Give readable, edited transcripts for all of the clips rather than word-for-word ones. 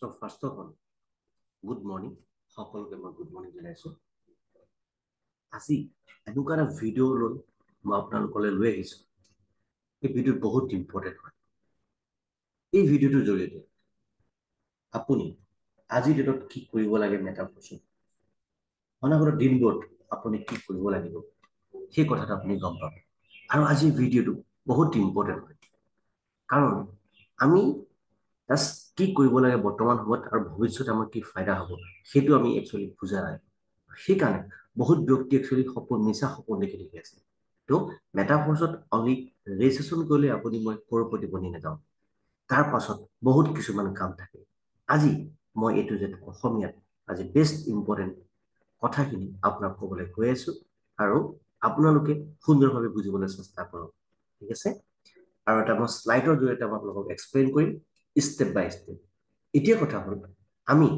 So first of all, good morning. সকলোকে মই good morning জনাইছো। আজি এনেকুৱা এটা ভিডিঅ' লৈ মই আপোনালোকলৈ লৈ আহিছো। এই ভিডিঅ' বহুত ইম্পৰ্টেণ্ট হয়। এই ভিডিঅ'টোৰ জৰিয়তে আপুনি আজিৰ ডেটত কি কৰিব লাগে মেটাভাৰ্ছত, অনাগত দিনবোৰত আপুনি কি কৰিব লাগিব সেই কথাটো আপুনি গম পাব। আৰু আজিৰ ভিডিঅ'টো বহুত ইম্পৰ্টেণ্ট হয়, কাৰণ আমি জাষ্ট কি কৰিব লাগে বৰ্তমান সময়ত আৰু ভৱিষ্যতে আমাৰ কি ফাইদা হ'ব সেইটো আমি একচুৱেলি বুজা নাই। সেইকাৰণে বহুত ব্যক্তি একচুৱেলি সপোন মিছা সপোন দেখি দেখি আছে। তো মেটাভাৰ্ছত অনলি ৰেজিষ্ট্ৰেশ্যন কৰিলে আপুনি মই কৰপতি বনি নাযাওঁ, তাৰ পাছত বহুত কিছুমান কাম থাকে। আজি মই এইটো যে অসমীয়াত আজি বেষ্ট ইম্পৰ্টেণ্ট কথাখিনি আপোনাক ক'বলৈ গৈ আছো, আৰু আপোনালোকে সুন্দৰভাৱে বুজিবলৈ চেষ্টা কৰক, ঠিক আছে? আৰু এটা মই শ্লাইডৰ জৰিয়তে মই আপোনালোকক এক্সপ্লেইন কৰিম ষ্টেপ বাই ষ্টেপ। এতিয়া কথা হ'ল আমি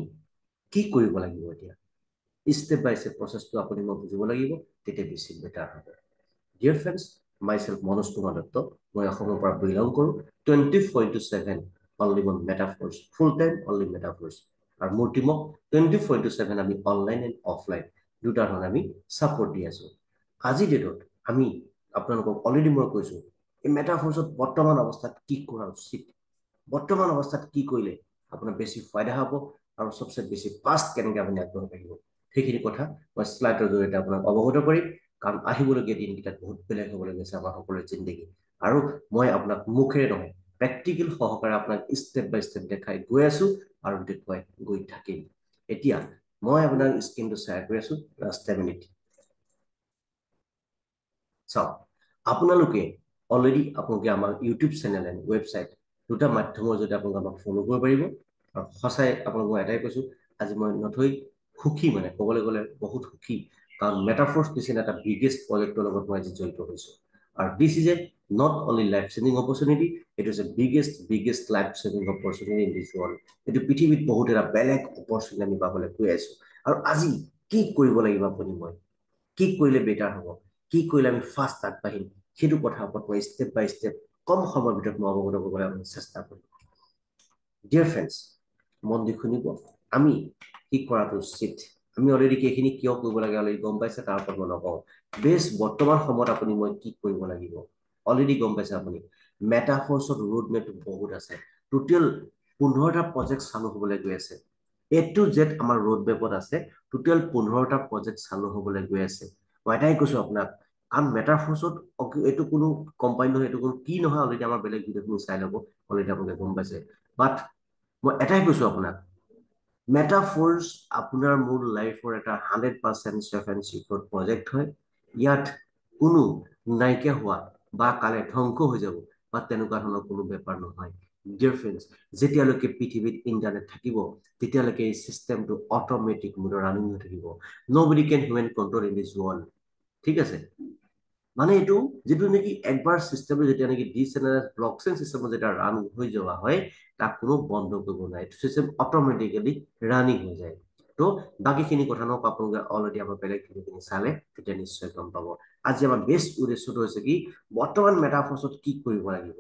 কি কৰিব লাগিব। এতিয়া ষ্টেপ বাই ষ্টেপ প্ৰচেছটো আপুনি মই বুজিব লাগিব, তেতিয়া বেছি বেটাৰ হ'ব। ডিয়াৰ ফ্ৰেণ্ডছ, মাইছেল্ফ মনোজ কুমাৰ দত্ত, মই অসমৰ পৰা বিলং কৰোঁ। 24/7 অনলি মই metaverse, full time only metaverse. আৰু মোৰ টিমক 24/7 আমি অনলাইন এণ্ড অফলাইন দুটা ধৰণে আমি ছাপোৰ্ট দি আছোঁ। আজিৰ ডেটত আমি আপোনালোকক অলৰেডি মই কৈছোঁ এই মেটাভাৰ্ছত বৰ্তমান অৱস্থাত কি কৰা উচিত, বৰ্তমান অৱস্থাত কি কৰিলে আপোনাৰ বেছি ফাইদা হ'ব আৰু চবচে বেছি ফাষ্ট কেনেকৈ আপুনি আগবাঢ়িব পাৰিব, সেইখিনি কথা মই শ্লাইডৰ জৰিয়তে আপোনাক অৱগত কৰিম। কাৰণ আহিবলগীয়া দিনকেইটাত বহুত বেলেগ হ'বলৈ গৈছে আমাৰ সকলোৰে জিন্দগী, আৰু মই আপোনাক মুখেৰে নহয় প্ৰেক্টিকেল সহকাৰে আপোনাক ষ্টেপ বাই ষ্টেপ দেখাই গৈ আছোঁ আৰু দেখুৱাই গৈ থাকিম। এতিয়া মই আপোনাৰ স্ক্ৰীনটো শ্বেয়াৰ কৰি আছোঁ, লাষ্ট 10 মিনিট চাওক। আপোনালোকে অলৰেডি আপোনালোকে আমাৰ ইউটিউব চেনেল এণ্ড ৱেবছাইট দুটা মাধ্যমৰ জৰিয়তে আপোনালোকে আমাক ফ'ল' কৰিব পাৰিব। আৰু সঁচাই আপোনালোক মই এটাই কৈছোঁ, আজি মই নথৈ সুখী, মানে ক'বলৈ গ'লে বহুত সুখী, কাৰণ মেটাভাৰ্ছ নিচিনা এটা বিগেষ্ট প্ৰজেক্টৰ লগত মই আজি জড়িত হৈছোঁ। আৰু this is a not only life changing opportunity, it is a biggest life changing opportunity in this world. এইটো পৃথিৱীত বহুত এটা বেলেগ অপৰচুনিটি আমি পাবলৈ গৈ আছোঁ। আৰু আজি কি কৰিব লাগিব আপুনি মই, কি কৰিলে বেটাৰ হ'ব, কি কৰিলে আমি ফাষ্ট আগবাঢ়িম, সেইটো কথাৰ ওপৰত মই ষ্টেপ বাই ষ্টেপ কম সময়ৰ ভিতৰত মই অৱগত কৰিবলৈ আমি চেষ্টা কৰিম। ডিয়াৰ ফ্ৰেণ্ডছ, মন দি শুনিব, আমি কি কৰাটো উচিত। আমি অলৰেডি এইখিনি কিয় কৰিব লাগে অলৰেডি গম পাইছে, তাৰ ওপৰত মই নকওঁ। বেষ্ট বৰ্তমান সময়ত আপুনি মই কি কৰিব লাগিব অলৰেডি গম পাইছে। আপুনি মেটাভাৰ্ছত ৰোড মেপটো বহুত আছে, টোটেল 15টা প্ৰজেক্ট চালু হ'বলৈ গৈ আছে। A to Z আমাৰ ৰোড মেপত আছে, টোটেল 15টা প্ৰজেক্ট চালু হ'বলৈ গৈ আছে। মই এটাই কৈছোঁ আপোনাক, কাৰণ মেটাভাৰ্ছত এইটো কোনো কোম্পানী নহয়, এইটো কোনো কি নহয়, অলৰেডি আমাৰ বেলেগ ভিডিঅ'খিনি চাই ল'ব, অলৰেডি আপোনালোকে গম পাইছে। বাট মই এটাই কৈছোঁ আপোনাক, মেটাভাৰ্ছ আপোনাৰ মোৰ লাইফৰ এটা 100% ছেফ এণ্ড ছিকিউৰ প্ৰজেক্ট হয়। ইয়াত কোনো নাইকিয়া হোৱা বা কালে ধ্বংস হৈ যাব বা তেনেকুৱা ধৰণৰ কোনো বেপাৰ নহয়। ডিয়াৰ ফ্ৰেণ্ডছ, যেতিয়ালৈকে পৃথিৱীত ইণ্টাৰনেট থাকিব তেতিয়ালৈকে এই চিষ্টেমটো অট'মেটিক মোড ৰানিং হৈ থাকিব। Nobody can human control in this world, ঠিক আছে? মানে এইটো যিটো নেকি একবাৰ চিষ্টেমটো যেতিয়া নেকি ডিচেণ্ট্ৰেলাইজ ব্লকচেইন চিষ্টেমত যেতিয়া ৰান হৈ যোৱা হয়, তাক কোনো বন্ধ কৰিব নোৱাৰে। এইটো চিষ্টেম অট'মেটিকেলি ৰানিং হৈ যায়। তো বাকীখিনি কথা নক, আপোনালোকে অলৰেডি আমাৰ বেলেগ ভিডিঅ'খিনি চালে তেতিয়া নিশ্চয় গম পাব। আজি আমাৰ বেষ্ট উদ্দেশ্যটো হৈছে কি, বৰ্তমান মেটাভাৰ্ছত কি কৰিব লাগিব।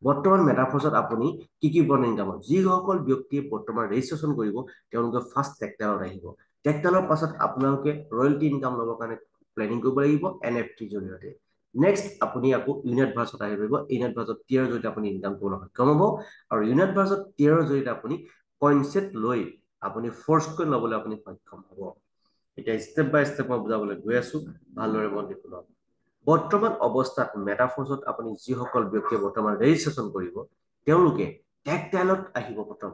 বৰ্তমান মেটাভাৰ্ছত আপুনি কি কি বৰ্ণ ইনকাম, যিসকল ব্যক্তিয়ে বৰ্তমান ৰেজিষ্ট্ৰেশ্যন কৰিব তেওঁলোকে ফাৰ্ষ্ট টেকটাইলত আহিব। টেকটাইলৰ পাছত আপোনালোকে ৰয়েলটি ইনকাম ল'বৰ কাৰণে প্লেনিং কৰিব লাগিব NFT জৰিয়তে। নেক্সট আপুনি আকৌ ইউনিটভাৰ্ছত আহিব লাগিব। ইউনিটভাৰ্ছত টিয়াৰৰ জৰিয়তে আপুনি ইনকাম কৰিবলৈ সক্ষম হ'ব, আৰু ইউনিটভাৰ্ছত টিয়াৰৰ জৰিয়তে আপুনি কইনছেট লৈ আপুনি ফ'ৰ্চ কইন ল'বলৈ আপুনি সক্ষম হ'ব। এতিয়া ষ্টেপ বাই ষ্টেপ মই বুজাবলৈ গৈ আছোঁ, ভালদৰে মন দি শুনক। বৰ্তমান অৱস্থাত মেটাভাৰ্ছত আপুনি যিসকল ব্যক্তিয়ে বৰ্তমান ৰেজিষ্ট্ৰেশ্যন কৰিব তেওঁলোকে টেকটাইলত আহিব। প্ৰথম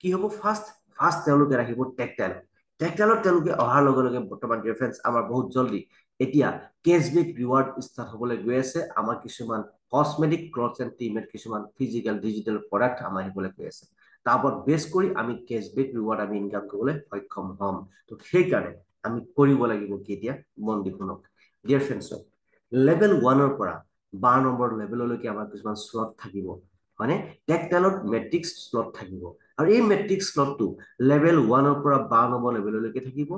কি হ'ব, ফাৰ্ষ্ট তেওঁলোকে আহিব টেকটাইলত। টেকটাইলত তেওঁলোকে অহাৰ লগে লগে বৰ্তমান ডিফাৰেঞ্চ আমাৰ বহুত জলদি এতিয়া কেছবেক ৰিৱাৰ্ড ষ্টাৰ্ট হ'বলৈ গৈ আছে। আমাৰ কিছুমান কছমেটিক ক্লথছ এণ্ড টিমেট কিছুমান ফিজিকেল ডিজিটেল প্ৰডাক্ট আমাৰ আহিবলৈ গৈ আছে। তাৰ ওপৰত বেছ কৰি আমি কেছবেক ৰিৱাৰ্ড আমি ইনকাম কৰিবলৈ সক্ষম হ'ম। তো সেইকাৰণে আমি কৰিব লাগিব কি, এতিয়া মন দি শুনক ডিয়াৰ ফ্ৰেণ্ডছক। লেভেল 1ৰ পৰা 12 নম্বৰ লেভেললৈকে আমাৰ কিছুমান শ্লট থাকিব, হয়নে? টেকটাইলত মেট্ৰিক্স শ্লট থাকিব, আৰু এই মেট্ৰিক্স শ্লটটো লেভেল 1ৰ পৰা 12 নম্বৰ লেভেললৈকে থাকিব।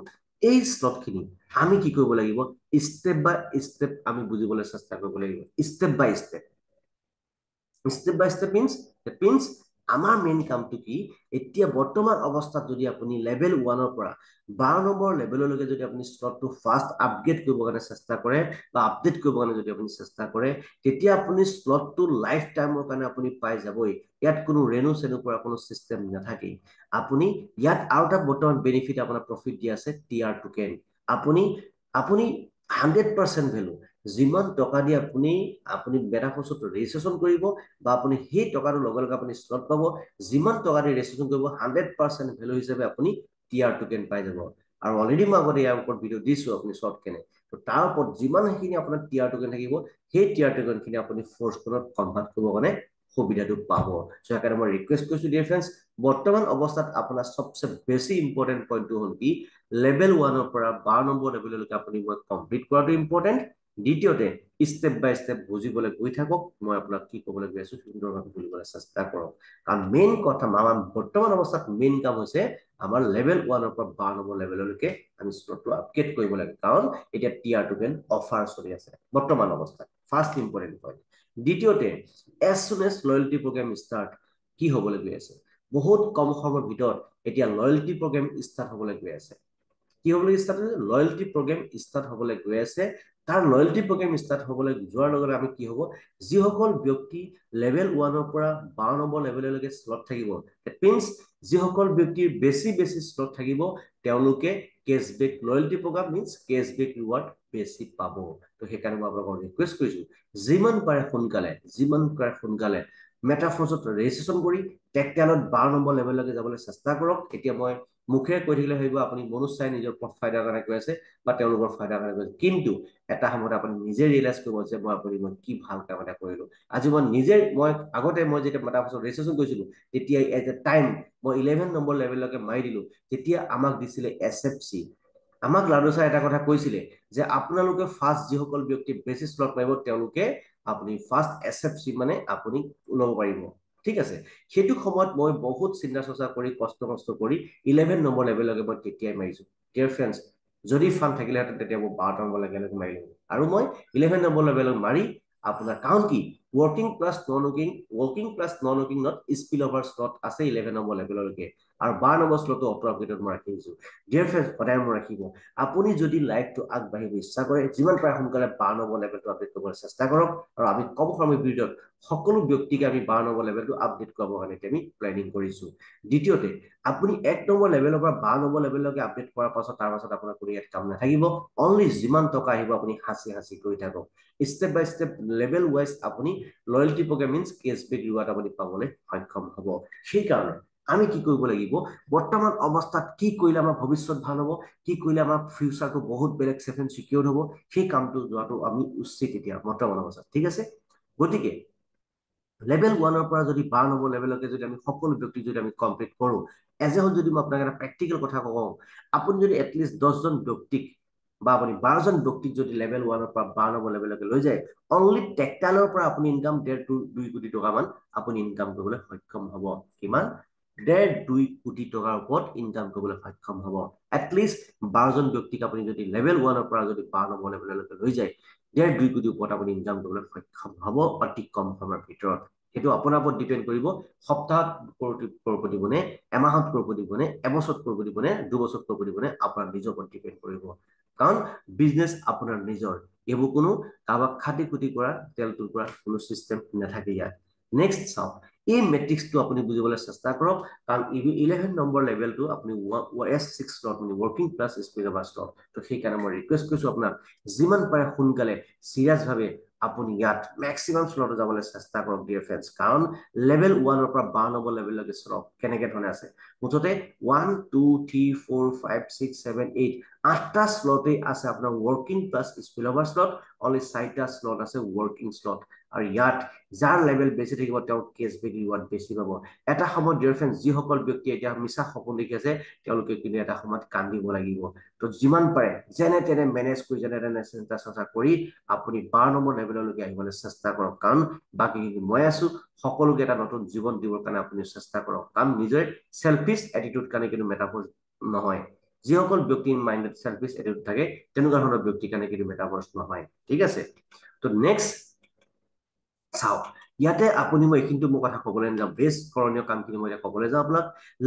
এই শ্লটখিনি আমি কি কৰিব লাগিব, ষ্টেপ বাই ষ্টেপ আমি বুজিবলৈ চেষ্টা কৰিব লাগিব। ষ্টেপ বাই ষ্টেপ মিনছ আমাৰ মেইন কামটো কি এতিয়া বৰ্তমান অৱস্থাত যদি আপুনি লেভেল 1ৰ পৰা 12 নম্বৰ লেভেললৈকে যদি আপুনি স্লটটো ফাৰ্ষ্ট আপগ্ৰেড কৰিবৰ কাৰণে চেষ্টা কৰে বা আপডেট কৰিবৰ কাৰণে যদি আপুনি চেষ্টা কৰে তেতিয়া আপুনি স্লটটো লাইফ টাইমৰ কাৰণে আপুনি পাই যাবই ইয়াত কোনো ৰেনু চেনু পৰা কোনো চিষ্টেম নাথাকে আপুনি ইয়াত আৰু এটা বৰ্তমান বেনিফিট আপোনাৰ প্ৰফিট দি আছে টিআৰ টোকেন আপুনি আপুনি 100% ভ্যালু যিমান টকা দি আপুনি আপুনি মেটাফৰ্সত ৰেজিষ্ট্ৰেচন কৰিব বা আপুনি সেই টকাটো লগে লগে আপুনি স্লট পাব যিমান টকা দি ৰেজিষ্ট্ৰেচন কৰিব 100% ভ্যালু হিচাপে আপুনি টিআৰ টোকেন পাই যাব আৰু অলৰেডি মই আগতে ইয়াৰ ওপৰত ভিডিঅ' দিছো আপুনি স্লট কেনে তো তাৰ ওপৰত যিমানখিনি আপোনাৰ টিআৰ টোকেন থাকিব সেই টিআৰ টোকেনখিনি আপুনি ফ'ৰ্চখনত কনভাৰ্ট কৰিব কাৰণে সুবিধাটো পাব সো সেইকাৰণে মই ৰিকুৱেষ্ট কৰিছো ডিয়াৰ ফ্ৰেণ্ডছ বৰ্তমান অৱস্থাত আপোনাৰ সবচে বেছি ইম্পৰ্টেন্ট পইণ্টটো হ'ল কি লেভেল 1ৰ পৰা 12 নম্বৰ লেভেললৈকে আপুনি মই কমপ্লিট কৰাটো ইম্পৰ্টেন্ট দ্বিতীয়তে স্টেপ বাই স্টেপ বুজিবলৈ গৈ থাকক মই আপোনাক কি ক'বলৈ গৈ আছো সুন্দৰভাৱে বুজিবলৈ চেষ্টা কৰক কাৰণ মেইন কথা আমাৰ বৰ্তমান অৱস্থাত মেইন কাম হৈছে আমাৰ লেভেল 1ৰ পৰা 12 নম্বৰ লেভেললৈকে আমি স্লটটো আপগ্ৰেড কৰিব লাগে কাৰণ এতিয়া টিআৰ টোকেন অফাৰ চলি আছে বৰ্তমান অৱস্থাত ফাৰ্ষ্ট ইম্পৰ্টেন্ট পইণ্ট দ্বিতীয়তে as soon as loyalty program start কি হ'বলৈ গৈ আছে বহুত কম সময়ৰ ভিতৰত এতিয়া লয়্যালটি প্ৰগ্ৰাম ষ্টাৰ্ট হ'বলৈ গৈ আছে কি হ'বলৈ ষ্টাৰ্ট হৈছে লয়্যালটি প্ৰগ্ৰাম ষ্টাৰ্ট হ'বলৈ গৈ আছে তাৰ লয়্যালটি প্ৰগ্ৰাম ষ্টাৰ্ট হ'বলৈ যোৱাৰ লগে লগে আমি কি হ'ব যিসকল ব্যক্তি লেভেল 1ৰ পৰা 12 নম্বৰ লেভেললৈকে স্লট থাকিব দ্যাট মিন্স যিসকল ব্যক্তিৰ বেছি বেছি স্লট থাকিব তেওঁলোকে cashback loyalty program means cashback reward বেছি পাব তো সেইকাৰণে মই আপোনালোকক ৰিকুৱেষ্ট কৰিছো যিমান পাৰে সোনকালে মেটাফৰ্সত ৰেজিষ্ট্ৰেচন কৰি টেকটালত 12 নম্বৰ লেভেললৈকে যাবলৈ চেষ্টা কৰক এতিয়া মই মুখে কৈ থাকিলে ভাবিব আপুনি মনোজ চাই নিজৰ ফাইদাৰ কাৰণে কৈ আছে বা তেওঁলোকৰ ফাইদাৰ কাৰণে কৈ আছে কিন্তু এটা সময়ত আপুনি নিজে ৰিয়েলাইজ কৰিব যে মই কি ভাল কাম এটা কৰিলো আজি মই নিজে মই আগতে মই যেতিয়া মেটাফৰ্সত ৰেজিষ্ট্ৰেচন কৰিছিলো তেতিয়া এট এ টাইম মই 11 নম্বৰ লেভেললৈকে মাৰি দিলো তেতিয়া আমাক দিছিলে এছএফচি আমাক লাডুচা এটা কথা কৈছিলে যে আপোনালোকে ফাৰ্ষ্ট যিসকল ব্যক্তি বেছি স্লট মাৰিব তেওঁলোকে আপুনি ফাৰ্ষ্ট এছএফচি মানে আপুনি ল'ব পাৰিব ঠিক আছে সেইটো সময়ত মই বহুত চিন্তা চৰ্চা কৰি কষ্ট কৰি 11 নম্বৰ লেভেললৈকে মই তেতিয়াই মাৰিছো ডিয়াৰ ফ্ৰেণ্ডছ যদি ফান থাকিলেহেঁতেন তেতিয়া মই 12 নম্বৰ লেভেললৈকে মাৰিলো আৰু মই 11 নম্বৰ লেভেলত মাৰি আপোনাৰ কাৰণ কি working plus non working not spill over slot আছে 11 নম্বৰ লেভেললৈকে আৰু 12 নম্বৰ স্লটটো অটো আপগ্ৰেডত মই ৰাখি দিছো ডিয়াৰ ফ্ৰেণ্ডছ সদায় মই ৰাখিব আপুনি যদি লাইফটো আগবাঢ়িব ইচ্ছা কৰে যিমান পাৰে সোনকালে 12 নম্বৰ লেভেলটো আপডেট কৰিবলৈ চেষ্টা কৰক আৰু আমি কম সময়ৰ ভিতৰত সকলো ব্যক্তিকে আমি 12 নম্বৰ লেভেলটো আপডেট কৰাবৰ কাৰণে আমি প্লেনিং কৰিছো দ্বিতীয়তে আপুনি 1 নম্বৰ লেভেলৰ পৰা 12 নম্বৰ লেভেললৈকে আপডেট কৰাৰ পাছত তাৰ পাছত আপোনাৰ কোনো ইয়াত কাম নাথাকিব অনলি যিমান টকা আহিব আপুনি হাসি কৰি থাকক step by step level wise আপুনি loyalty program means cashback reward আপুনি পাবলৈ সক্ষম হ'ব সেই কাৰণে আমি কি কৰিব লাগিব বৰ্তমান অৱস্থাত কি কৰিলে আমাৰ ভৱিষ্যত ভাল হ'ব কি কৰিলে আমাৰ ফিউচাৰটো বহুত বেলেগ সেফ এণ্ড সিকিউৰ হ'ব সেই কামটো যোৱাটো আমি উচিত এতিয়া বৰ্তমান অৱস্থাত ঠিক আছে গতিকে লেভেল 1ৰ পৰা যদি 12 নম্বৰ লেভেললৈকে যদি আমি সকলো ব্যক্তি যদি আমি কমপ্লিট কৰো এজ এ হ'ল যদি মই আপোনাক এটা প্ৰেক্টিকেল কথা কওঁ আপুনি যদি এটলিষ্ট 10জন ব্যক্তিক বা আপুনি 12জন ব্যক্তিক যদি লেভেল 1ৰ পৰা 12 নম্বৰ লেভেললৈকে লৈ যায় অনলি টেকটাইলৰ পৰা আপুনি ইনকাম 1.5-2 কোটি টকা মান আপুনি ইনকাম কৰিবলৈ সক্ষম হ'ব কিমান 1.5-2 কোটি টকাৰ ওপৰত ইনকাম কৰিবলৈ সক্ষম হ'ব এটলিষ্ট 12জন ব্যক্তিক আপুনি যদি লেভেল 1ৰ পৰা যদি 12 নম্বৰ লেভেললৈকে লৈ যায় 1.5-2 কোটিৰ ওপৰত আপুনি ইনকাম কৰিবলৈ সক্ষম হ'ব অতি কম সময়ৰ ভিতৰত সেইটো আপোনাৰ ওপৰত ডিপেন্ড কৰিব সপ্তাহত কৰপতি দিবনে এমাহত কৰপতি দিবনে এবছৰত কৰপতি দিবনে দুবছৰত কৰপতি দিবনে আপোনাৰ নিজৰ ওপৰত ডিপেন্ড কৰিব কাৰণ বিজনেছ আপোনাৰ নিজৰ এইবোৰ কোনো কাবাক খাটি খুটি কৰা তেলটোৰ পৰা কোনো সিস্টেম নাথাকে ইয়াত নেক্সট চাওক এই মেট্ৰিক্সটো আপুনি বুজিবলৈ চেষ্টা কৰক কাৰণ 11 নম্বৰ লেভেলটো আপুনি S6 স্লট মানে working plus speed over slot তো সেইকাৰণে মই ৰিকুৱেষ্ট কৰিছো আপোনাক যিমান পাৰে সোনকালে সিৰিয়াছ ভাৱে আপুনি ইয়াত ম্যাক্সিমাম স্লটত যাবলৈ চেষ্টা কৰক ডিয়াৰ ফ্ৰেণ্ডছ কাৰণ লেভেল 1ৰ পৰা 12 নম্বৰ লেভেললৈকে স্লট কেনেকৈ ধৰণে আছে মুঠতে 1 2 3 4 5 6 7 8 8টা স্লটে আছে আপোনাৰ working plus spill over slot only 4টা স্লট আছে working slot আৰু ইয়াত যাৰ লেভেল বেছি থাকিব তেওঁ কেশবেক ৰিৱাৰ্ড বেছি পাব এটা সময়ত ডিয়াৰ ফ্ৰেণ্ডছ যিসকল ব্যক্তি এতিয়া মিছা সপোন দেখি আছে তেওঁলোকে কিন্তু এটা সময়ত কান্দিব লাগিব তো যিমান পাৰে যেনে তেনে মেনেজ কৰি যেনে তেনে চিন্তা চৰ্চা কৰি আপুনি 12 নম্বৰ লেভেললৈকে আহিবলৈ চেষ্টা কৰক কাৰণ বাকীখিনি মই আছো সকলোকে এটা নতুন জীৱন দিবৰ কাৰণে আপুনি চেষ্টা কৰক কাৰণ নিজে সেলফিশ এটিটিউড কাৰণে কিন্তু মেটাফৰ্স নহয় যিসকল ব্যক্তিৰ মাইণ্ডত সেলফিশ এটিটিউড থাকে তেনেকুৱা ধৰণৰ ব্যক্তিৰ কাৰণে কিন্তু মেটাফৰ্স নহয় ঠিক আছে তো নেক্সট চাওক ইয়াতে আপুনি মই এইখিনিতো মোৰ কথা ক'বলৈ নাযাওঁ বেষ্ট কৰণীয় কামখিনি মই এতিয়া ক'বলৈ যাওঁ আপোনাক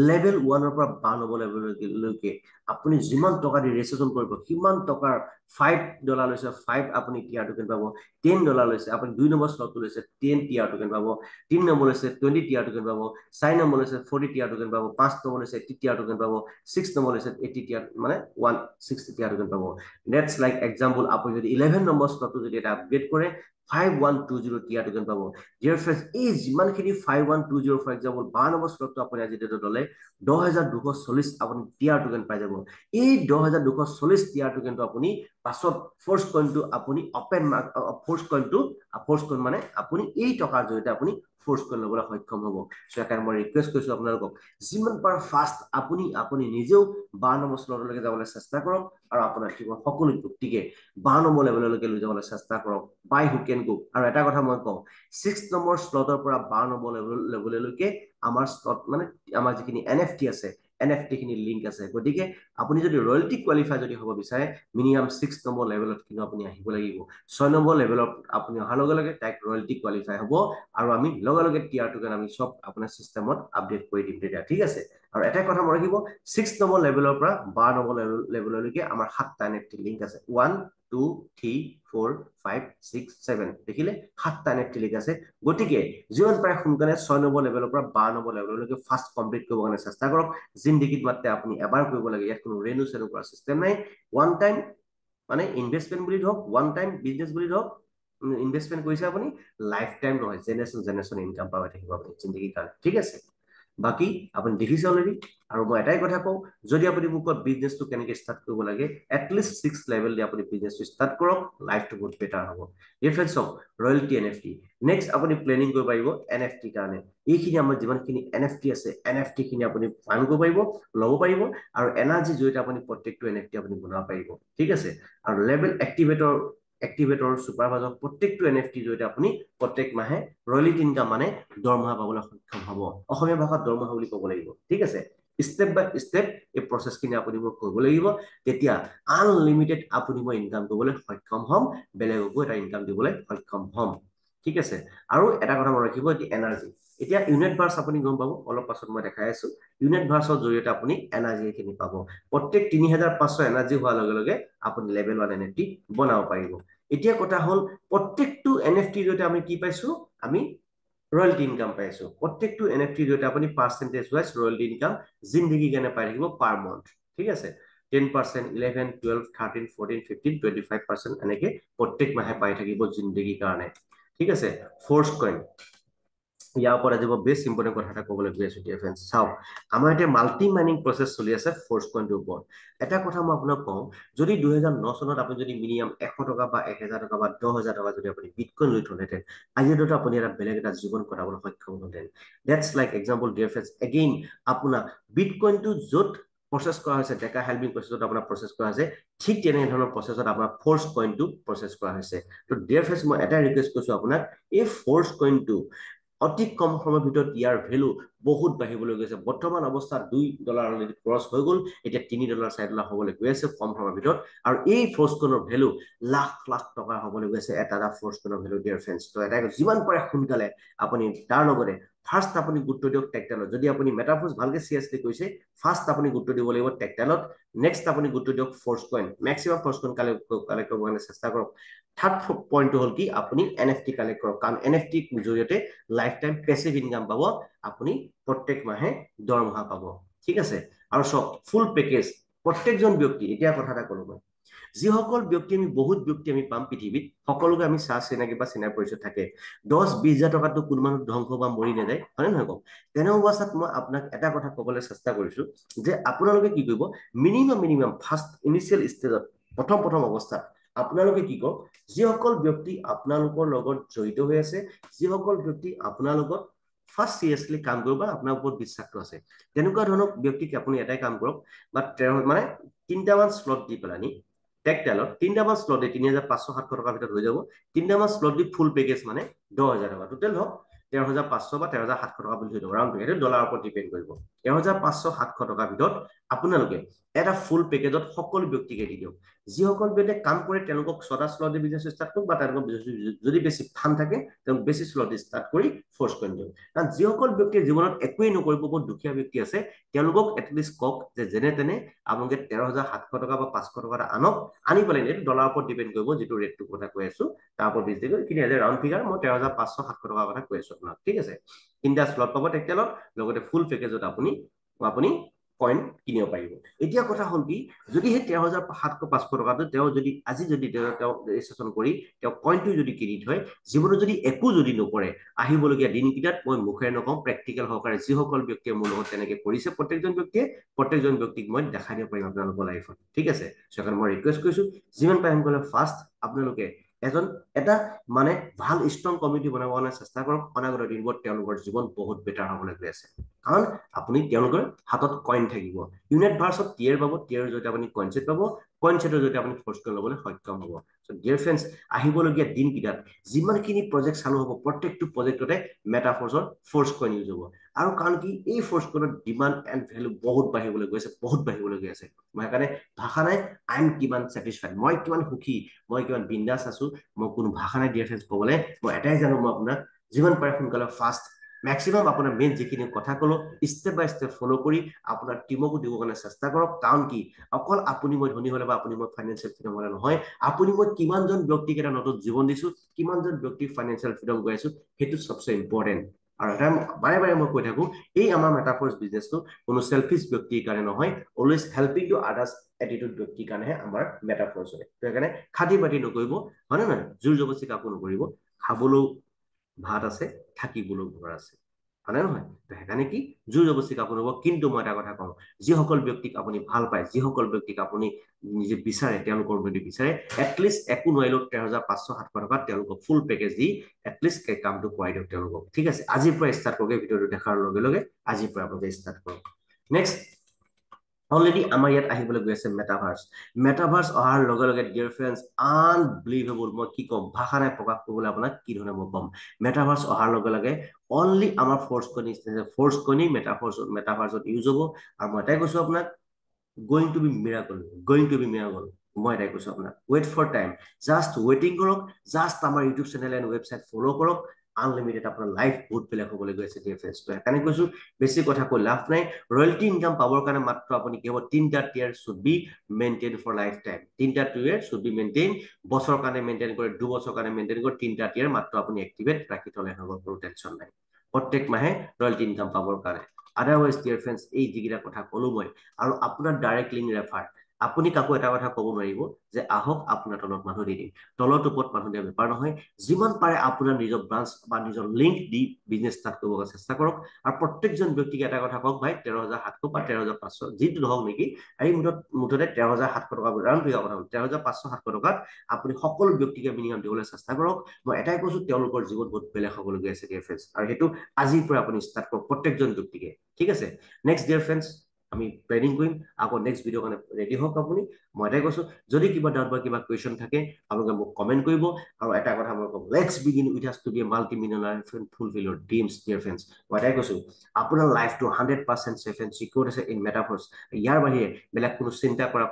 লেভেল 1 পৰা 52 নম্বৰ লেভেললৈকে আপুনি যিমান টকা দি ৰেজিষ্ট্ৰেশ্যন কৰিব সিমান টকাৰ $5 লৈছে 5 আপুনি টিয়াৰ টোকেন পাব $10 লৈছে আপুনি 2 নম্বৰ স্লটটো লৈছে 10 টিয়াৰ টোকেন পাব 3 নম্বৰ লৈছে 20 টিয়াৰ টোকেন পাব 4 নম্বৰ লৈছে 40 টিয়াৰ টোকেন পাব 5 নম্বৰ লৈছে 80 টিয়াৰ টোকেন পাব 6 নম্বৰ লৈছে 80 টিয়াৰ মানে 160 টিয়াৰ টোকেন পাব নেটছ লাইক এক্সাম্পল আপুনি যদি 11 নম্বৰ স্লটটো যদি এটা আপগ্ৰেড কৰে 5120 টিয়াৰ টোকেন পাব ডিয়াৰ ফ্ৰেণ্ডছ এই যিমানখিনি 5120 ফৰ এক্সাম্পল 12 নম্বৰ স্লটটো আপুনি আজি ডেটত ল'লে 10240 আপুনি টিয়াৰ টোকেন পাই যাব এই 10240 টিয়াৰ টোকেনটো আপুনি পাছত ফ'ৰ্চ কইনটো আপুনি অপেন ফ'ৰ্চ কইন মানে আপুনি এই টকাৰ জৰিয়তে আপুনি ফ'ৰ্চ কইন ল'বলৈ সক্ষম হ'ব চ' সেইকাৰণে মই ৰিকুৱেষ্ট কৰিছোঁ আপোনালোকক যিমান পাৰে ফাষ্ট আপুনি নিজেও 12 নম্বৰ স্লটলৈকে যাবলৈ চেষ্টা কৰক আৰু আপোনাৰ জীৱন সকলো ব্যক্তিকে 12 নম্বৰ লেভেললৈকে লৈ যাবলৈ চেষ্টা কৰক বাই হু কেন গো আৰু এটা কথা মই কওঁ 6 নম্বৰ স্লটৰ পৰা 12 নম্বৰ লেভেললৈকে আমাৰ স্লট মানে আমাৰ যিখিনি NFT আছে NFT খিনি লিংক আছে গতিকে আপুনি যদি ৰয়েলটি কোৱালিফাই যদি হ'ব বিচাৰে মিনিমাম 6 নম্বৰ লেভেলত কিন্তু আপুনি আহিব লাগিব 6 নম্বৰ লেভেলত আপুনি অহাৰ লগে লগে তাইক ৰয়েলটি কোৱালিফাই হ'ব আৰু আমি লগে লগে টিয়াৰ টোকেন আমি সব আপোনাৰ চিষ্টেমত আপডেট কৰি দিম তেতিয়া ঠিক আছে আৰু এটা কথা মনত ৰাখিব 6 নম্বৰ লেভেলৰ পৰা 12 নম্বৰ লেভেললৈকে আমাৰ 7টা NFT লিংক আছে 1 2 3 4 5 6 7 দেখিলে 7টা NFT লিংক আছে গতিকে যিমান পাৰে সোনকালে 6 নম্বৰ লেভেলৰ পৰা 12 নম্বৰ লেভেললৈকে ফাৰ্ষ্ট কমপ্লিট কৰিব কাৰণে চেষ্টা কৰক জিন্দেগীত মাত্ৰ আপুনি এবাৰ কৰিব লাগে ইয়াত কোনো ৰেনু চেনু কৰা চিষ্টেম নাই ওৱান টাইম মানে ইনভেষ্টমেণ্ট বুলি ধৰক ওৱান টাইম বিজনেছ বুলি ধৰক ইনভেষ্টমেণ্ট কৰিছে আপুনি লাইফ টাইম নহয় জেনেৰেশ্যন ইনকাম পাই থাকিব আপুনি জিন্দগীৰ কাৰণে ঠিক আছে বাকি আপুনি দেখিছে অলৰেডি আৰু মই এটাই কথা কওঁ যদি আপুনি মোক বিজনেছটো কেনেকৈ ষ্টাৰ্ট কৰিব লাগে এটলিষ্ট 6 লেভেল দি আপুনি বিজনেছটো ষ্টাৰ্ট কৰক লাইফটো বহুত বেটাৰ হ'ব difference of royalty NFT next আপুনি প্লেনিং কৰিব পাৰিব NFT কাৰণে এইখিনি আমাৰ যিমানখিনি NFT আছে NFT খিনি আপুনি ফাইন কৰিব পাৰিব ল'ব পাৰিব আৰু এনাৰ্জি জৰিয়তে আপুনি প্ৰত্যেকটো NFT আপুনি বনাব পাৰিব ঠিক আছে আৰু লেভেল এক্টিভেটৰ ছুপাৰভাইজাৰ প্ৰত্যেকটো NFT জৰিয়তে আপুনি প্ৰত্যেক মাহে ৰয়েলিটি ইনকাম মানে দৰমহা পাবলৈ সক্ষম হ'ব অসমীয়া ভাষাত দৰমহা বুলি ক'ব লাগিব ঠিক আছে ষ্টেপ বাই ষ্টেপ এই প্ৰচেছখিনি আপুনি মোক কৰিব লাগিব তেতিয়া আনলিমিটেড আপুনি মই ইনকাম কৰিবলৈ সক্ষম হ'ম বেলেগকো এটা ইনকাম দিবলৈ সক্ষম হ'ম ঠিক আছে আৰু এটা কথা মনত ৰাখিব এনাৰ্জি এতিয়া ইউনিট ভাৰ্ছ আপুনি গম পাব অলপ পাছত মই দেখাই আছো ইউনিট ভাৰ্ছৰ জৰিয়তে আপুনি এনাৰ্জিখিনি পাব প্ৰত্যেক 3500 এনাৰ্জি হোৱাৰ লগে লগে আপুনি লেভেল 1 NFT বনাব পাৰিব এতিয়া কথা হ'ল প্ৰত্যেকটো NFT জৰিয়তে আমি কি পাইছো আমি ৰয়েলটি ইনকাম পাইছো প্ৰত্যেকটো NFT জৰিয়তে আপুনি পাৰ্চেন্টেজ ওয়াইজ ৰয়েলটি ইনকাম জিন্দগী কাৰণে পাই থাকিব পাৰ মান্থ ঠিক আছে 10% 11 12 13 14 15 25% এনেকে প্ৰত্যেক মাহে পাই থাকিব জিন্দগীৰ কাৰণে ঠিক আছে ফ'ৰ্চ কইন ইয়াৰ ওপৰত আজি মই বেছ ইম্পৰ্টেণ্ট কথা এটা ক'বলৈ গৈ আছো ডিয়াৰ ফ্ৰেণ্ডছ চাওক আমাৰ এতিয়া মাল্টি মাইনিং প্ৰচেছ চলি আছে ফ'ৰ্চ কইনটোৰ ওপৰত এটা কথা মই আপোনাক কওঁ যদি 2009 চনত আপুনি যদি মিনিমাম 100 টকা বা 1000 টকা বা 10000 টকা যদি আপুনি বিটকইন লৈ থলেহেঁতেন আজিৰ ডেটত আপুনি এটা বেলেগ এটা জীৱন কটাবলৈ সক্ষম হ'লহেঁতেন that's like example dear friends again আপোনাৰ বিটকইনটো য'ত প্ৰচেছ কৰা হৈছে ডেকা হেল্পিং প্ৰচেছত আপোনাৰ প্ৰচেছ কৰা হৈছে ঠিক তেনেধৰণৰ প্ৰচেছত আপোনাৰ ফ'ৰ্চ কইনটো প্ৰচেছ কৰা হৈছে তো ডিয়াৰ ফ্ৰেণ্ডছ মই এটাই ৰিকুৱেষ্ট কৰিছো আপোনাক এই ফ'ৰ্চ কইনটো অতি কম সময়ৰ ভিতৰত ইয়াৰ ভেলু বহুত বাঢ়িবলৈ গৈছে বৰ্তমান অৱস্থাত $2 অলৰেডি ক্ৰছ হৈ গ'ল এতিয়া $3 $4 হ'বলৈ গৈ আছে কম সময়ৰ ভিতৰত আৰু এই ফ'ৰ্চ কইনৰ ভেলু লাখ লাখ টকা হ'বলৈ গৈছে এটা ফ'ৰ্চ কইনৰ ভেলু ডিয়াৰ ফ্ৰেণ্ডছ তো এটা যিমান পাৰে সোনকালে আপুনি তাৰ লগতে ফাৰ্ষ্ট আপুনি গুৰুত্ব দিয়ক টেকটাইলত যদি আপুনি মেটাফৰ্ছ ভালকে চিৰিয়াছলি কৰিছে ফাৰ্ষ্ট আপুনি গুৰুত্ব দিব লাগিব টেকটাইলত নেক্সট আপুনি গুৰুত্ব দিয়ক force coin maximum force coin collect কৰিব কাৰণে চেষ্টা কৰক থাৰ্ড পইণ্টটো হ'ল কি আপুনি NFT কালেক্ট কৰক কাৰণ NFT জৰিয়তে লাইফ টাইম পেছিভ ইনকাম পাব আপুনি প্ৰত্যেক মাহে দৰমহা পাব ঠিক আছে আৰু সব ফুল পেকেজ প্ৰত্যেকজন ব্যক্তি এতিয়া কথা এটা ক'লো মই যিসকল ব্যক্তি আমি বহুত ব্যক্তি আমি পাম পৃথিৱীত সকলোকে আমি চাহ চিনাকি বা চিনাকি পৰিচয় থাকে 10-20 হাজাৰ টকাটো কোনো মানুহ ধ্বংস বা মৰি নাযায় হয় নহয় কওক তেনে অৱস্থাত মই আপোনাক এটা কথা ক'বলৈ চেষ্টা কৰিছো যে আপোনালোকে কি কৰিব মিনিমাম ফাৰ্ষ্ট ইনিচিয়েল ষ্টেজত প্ৰথম অৱস্থাত আপোনালোকে কি কৰক যিসকল ব্যক্তি আপোনালোকৰ লগত জড়িত হৈ আছে যিসকল ব্যক্তি আপোনাৰ লগত ফাৰ্ষ্ট চিৰিয়াছলি কাম কৰিব বা আপোনাৰ ওপৰত বিশ্বাসটো আছে তেনেকুৱা ধৰণৰ ব্যক্তিক আপুনি এটাই কাম কৰক বা মানে 3টামান স্লট দি পেলানি টেকটাইলত 3টামান স্লট দি 3500-700 টকাৰ ভিতৰত হৈ যাব 3টামান স্লট দি ফুল পেকেজ মানে 10,000 টকা টোটেল হওক 13,500 বা 13,700 টকা বুলি ধৰি লওক ৰাউণ্ড এইটো ডলাৰৰ ওপৰত ডিপেণ্ড কৰিব 13,500-700 টকাৰ ভিতৰত আপোনালোকে এটা ফুল পেকেজত সকলো ব্যক্তিকে দি দিয়ক যিসকল ব্যক্তিয়ে কাম কৰে তেওঁলোকক ছটা স্লটে বিজনেছ ষ্টাৰ্ট কৰক, বা তেওঁলোকৰ যদি বেছি ফান থাকে তেওঁলোক বেছি স্লট ষ্টাৰ্ট কৰি ফ'ৰ্চ কৰি দিয়ক। কাৰণ যিসকল ব্যক্তিয়ে জীৱনত একোৱেই নকৰিব, বহুত দুখীয়া ব্যক্তি আছে, তেওঁলোকক এটলিষ্ট কওক যে যেনে তেনে আপোনালোকে 13,700 টকা বা 500 টকা এটা আনক, আনি পেলাই এইটো ডলাৰৰ ওপৰত ডিপেণ্ড কৰিব, যিটো ৰেটটোৰ কথা কৈ আছো তাৰ ওপৰত ভিত্তি কৰি, কিন্তু এজ এ ৰাউণ্ড ফিগাৰ মই 13,500-700 টকাৰ কথা কৈ আছো আপোনাক, ঠিক আছে। 3টা স্লট পাব তেখেতক, লগতে ফুল পেকেজত আপুনি কইন কিনিব পাৰিব। এতিয়া কথা হ'ল কি, যদি সেই 13,700-500 টকাটো তেওঁ যদি আজি যদি তেওঁ ৰেজিষ্ট্ৰেশ্যন কৰি তেওঁ কইনটো যদি কিনি থয়, জীৱনত যদি একো যদি নকৰে, আহিবলগীয়া দিনকেইটাত মই মুখেৰে নকওঁ, প্ৰেক্টিকেল সহকাৰে যিসকল ব্যক্তিয়ে মোৰ লগত তেনেকে কৰিছে, প্ৰত্যেকজন ব্যক্তিক মই দেখাই দিব পাৰিম আপোনালোকৰ লাইফত, ঠিক আছে। সেইকাৰণে মই ৰিকুৱেষ্ট কৰিছো, যিমান পাৰে সোনকালে ফাৰ্ষ্ট আপোনালোকে এটা মানে ভাল ষ্ট্ৰং কমিউনিটি বনাব কাৰণে চেষ্টা কৰক। অনাগত দিনবোৰত তেওঁলোকৰ জীৱন বহুত বেটাৰ হ'বলৈ গৈ আছে, কাৰণ আপুনি তেওঁলোকৰ হাতত কইন থাকিব, ইউনিট ভাৰ্চত টিয়াৰ পাব, টিয়াৰৰ জৰিয়তে আপুনি কইন ছেট পাব, কইন ছেটৰ জৰিয়তে আপুনি ফ'ৰ্চ কৰি ল'বলৈ সক্ষম হ'ব। চ' ডিয়াৰ ফ্ৰেণ্ডছ, আহিবলগীয়া দিনকেইটাত যিমানখিনি প্ৰজেক্ট চালু হ'ব, প্ৰত্যেকটো প্ৰজেক্টতে মেটাফৰ্চৰ ফ'ৰ্চ কইন ইউজ হ'ব। আৰু কাৰণ কি, এই ফ'ৰ্চ কইনৰ ডিমাণ্ড এণ্ড ভেলু বহুত বাঢ়িবলৈ গৈ আছে, মই সেইকাৰণে ভাষা নাই, আই এম কিমান ছেটিছফাইড, মই কিমান সুখী, মই কিমান বিন্দাছ আছো, মই কোনো ভাষা নাই ডিয়াৰ ফ্ৰেণ্ডছ ক'বলৈ। মই এটাই জানো, মই আপোনাক যিমান পাৰে সোনকালে ফাৰ্ষ্ট মেক্সিমাম আপোনাৰ মেইন যিখিনি কথা ক'লো ষ্টেপ বাই ষ্টেপ ফ'ল' কৰি আপোনাৰ টিমকো দিবৰ কাৰণে চেষ্টা কৰক। কাৰণ কি, অকল আপুনি মই ধনী হ'লে বা আপুনি মই ফাইনেন্সিয়েল ফ্ৰীডম হ'লে নহয়, আপুনি মই কিমানজন ব্যক্তিক এটা নতুন জীৱন দিছো, কিমানজন ব্যক্তিক ফাইনেন্সিয়েল ফ্ৰীডম গৈ আছো, সেইটো চবচে ইম্পৰ্টেণ্ট। আৰু এটা বাৰে বাৰে মই কৈ থাকো, এই আমাৰ মেটাফৰ্চ বিজনেছটো কোনো চেলফিছ ব্যক্তিৰ কাৰণে নহয়, always helping two others attitude ব্যক্তিৰ কাৰণেহে আমাৰ মেটাফৰ্চ হয়। সেইকাৰণে খাটি বাতি নকৰিব, হয় নে নহয়, জোৰ জবস্তি কাকো নকৰিব। খাবলৈও ভাত আছে, থাকিবলৈও ঘৰ আছে, হয়নে নহয়। সেইকাৰণে কি, জোৰ জবস্তি কাকো নকৰিব। কিন্তু মই এটা কথা কওঁ, যিসকল ব্যক্তিক আপুনি ভাল পায়, যিসকল ব্যক্তিক আপুনি নিজে বিচাৰে, তেওঁলোকৰ যদি বিচাৰে, এটলিষ্ট একো নোৱাৰিলেও 13,500-700 টকাত তেওঁলোকক ফুল পেকেজ দি এটলিষ্ট কামটো কৰাই দিয়ক তেওঁলোকক, ঠিক আছে। আজিৰ পৰা ষ্টাৰ্ট কৰক, ভিডিঅ'টো দেখাৰ লগে লগে আজিৰ পৰা আপোনালোকে ষ্টাৰ্ট কৰক। নেক্সট, অলৰেডি আমাৰ ইয়াত আহিবলৈ গৈ আছে মেটাভাৰ্ছ অহাৰ লগে লগে ডিয়াৰ ফ্ৰেণ্ডছ, আনবিলিভেবল, মই কি ক'ম, ভাষা নাই প্ৰকাশ কৰিবলৈ আপোনাক কি ধৰণে মই ক'ম। মেটাভাৰ্ছ অহাৰ লগে লগে অনলি আমাৰ ফ'ৰ্চ কইন মেটাভাৰ্ছত ইউজ হ'ব। আৰু মই এটাই কৈছো আপোনাক, going to be miracle, মই এটাই কৈছো আপোনাক, ৱেইট ফৰ টাইম, জাষ্ট ৱেইটিং কৰক, জাষ্ট আমাৰ YouTube channel and website follow' কৰক। আনলিমিটেড আপোনাৰ লাইফ বহুত বেলেগ হ'বলৈ গৈ আছে ডিয়াৰ ফ্ৰেণ্ডছ। সেইকাৰণে কৈছো, বেছি কথা কৈ লাভ নাই। ৰয়েলটি ইনকাম পাবৰ কাৰণে মাত্ৰ আপুনি কেৱল 3টা tier should be maintain for lifetime, 3টা টিয়াৰ শুড বি মেইনটেইন, বছৰৰ কাৰণে মেইনটেইন কৰে, 2 বছৰৰ কাৰণে মেইনটেইন কৰে, 3টা টিয়াৰ মাত্ৰ আপুনি এক্টিভেট ৰাখি থলে হ'ব, কোনো টেনশ্যন নাই, প্ৰত্যেক মাহে ৰয়েলটি ইনকাম পাবৰ কাৰণে। আদাৰৱাইজ ডিয়াৰ ফ্ৰেণ্ডছ, এই যিকেইটা কথা ক'লো মই, আৰু আপোনাৰ ডাইৰেক্ট লিংক ৰেফাৰ, আপুনি কাকো এটা কথা ক'ব নোৱাৰিব যে আহক আপোনাৰ তলত মানুহ দি দিম, তলত ওপৰত মানুহ দিয়া বেপাৰ নহয়। যিমান পাৰে আপোনাৰ নিজৰ ব্ৰাঞ্চ বা নিজৰ লিংক দি বিজনেছ ষ্টাৰ্ট কৰিব চেষ্টা কৰক। আৰু প্ৰত্যেকজন ব্যক্তিকে এটা কথা কওক, ভাই 13,700 বা 13,500 যিটো নহওক নেকি, এই মুঠতে 13,700 টকা, ৰাউণ্ড ফিগাৰ কথা, 13,500-700 টকাত আপুনি সকলো ব্যক্তিকে মিনিমাম দিবলৈ চেষ্টা কৰক। মই এটাই কৈছো, তেওঁলোকৰ জীৱন বহুত বেলেগ হ'বলৈ গৈ আছে ডিয়াৰ ফ্ৰেণ্ডছ, আৰু সেইটো আজিৰ পৰা আপুনি ষ্টাৰ্ট কৰক প্ৰত্যেকজন ব্যক্তিকে, ঠিক আছে। নেক্সট ডিয়াৰ ফ্ৰেণ্ডছ, আমি প্লেনিং কৰিম আকৌ নেক্সট ভিডিঅ' কাৰণে ৰেডি হওক আপুনি। মই এটাই কৈছো, যদি কিবা ডাউট বা কিবা কুৱেশ্যন থাকে আপোনালোকে মোক কমেণ্ট কৰিব। আৰু এটা কথা মই ক'ম, লেটছ বিগিন উইথ আছ two B A multi millionaire fulfil Euro dreams dear friends. মই এটাই কৈছো, আপোনাৰ লাইফটো 100% ছেফ এণ্ড চিকিউৰ আছে ইন মেটাভাৰ্ছ। ইয়াৰ বাহিৰে বেলেগ কোনো চিন্তা কৰা,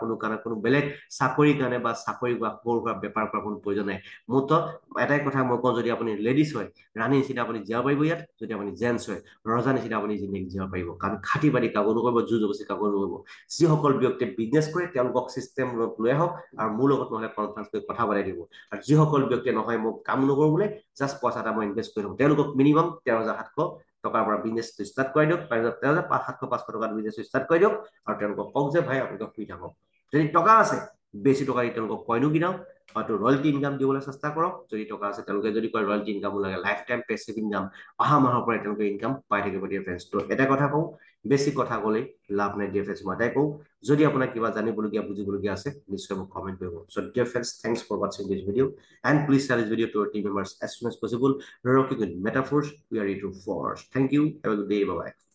কোনো বেলেগ চাকৰিৰ কাৰণে বা চাকৰি বা সৰু সুৰা বেপাৰ কৰা কোনো প্ৰয়োজন নাই। মুঠত এটাই কথা মই কওঁ, যদি আপুনি লেডিজ হয়, ৰাণীৰ নিচিনা আপুনি জীয়াব পাৰিব ইয়াত, যদি আপুনি জেণ্টছ হয়, ৰজা নিচিনা আপুনি জিন্দেগী জীয়াব পাৰিব। কাৰণ খাটি বাতি কাকো নকৰিব, জোৰ জবস্তি কাকো নকৰিব। যিসকল ব্যক্তিয়ে বিজনেছ কৰে তেওঁলোকক চিষ্টেম লৈ আহক, আৰু মোৰ লগত নহ'লে কনফাৰেঞ্চ কৰি কথা পাতি দিব। আৰু যিসকল ব্যক্তিয়ে নহয়, মোক কাম নকৰোঁ বোলে, জাষ্ট পইচা এটা মই ইনভেষ্ট কৰি দিওঁ, তেওঁলোকক মিনিমাম 13,700 টকাৰ পৰা বিজনেছটো ষ্টাৰ্ট কৰি দিয়ক, 13,700-500 টকাত বিজনেছটো ষ্টাৰ্ট কৰি দিয়ক। আৰু তেওঁলোকক কওক যে ভাই আপোনালোকে শুই থাকক, যদি টকা আছে বেছি টকা দি তেওঁলোকক কইনো কিনাওক, হয়তো ৰয়েলটি ইনকাম দিবলৈ চেষ্টা কৰক। যদি টকা আছে, তেওঁলোকে যদি কয় ৰয়েলটি ইনকামো লাগে, লাইফ টাইম পেচিভ ইনকাম, অহা মাহৰ পৰাই তেওঁলোকে ইনকাম পাই থাকিব ডিয়াৰ ফ্ৰেণ্ডছ। তো এটা কথা কওঁ, বেছি কথা ক'লে লাভ নাই ডিয়াৰ ফ্ৰেণ্ডছ। মই এটাই কওঁ, যদি আপোনাৰ কিবা জানিবলগীয়া বুজিবলগীয়া আছে, নিশ্চয় মোক কমেণ্ট কৰিব। So' dear friends, thanks for ৱাচিং this video' and please share this video' to our team members as soon as possible. Rocking with Metaphors, we are ready to force. Thank you. Have a good day. Bye bye.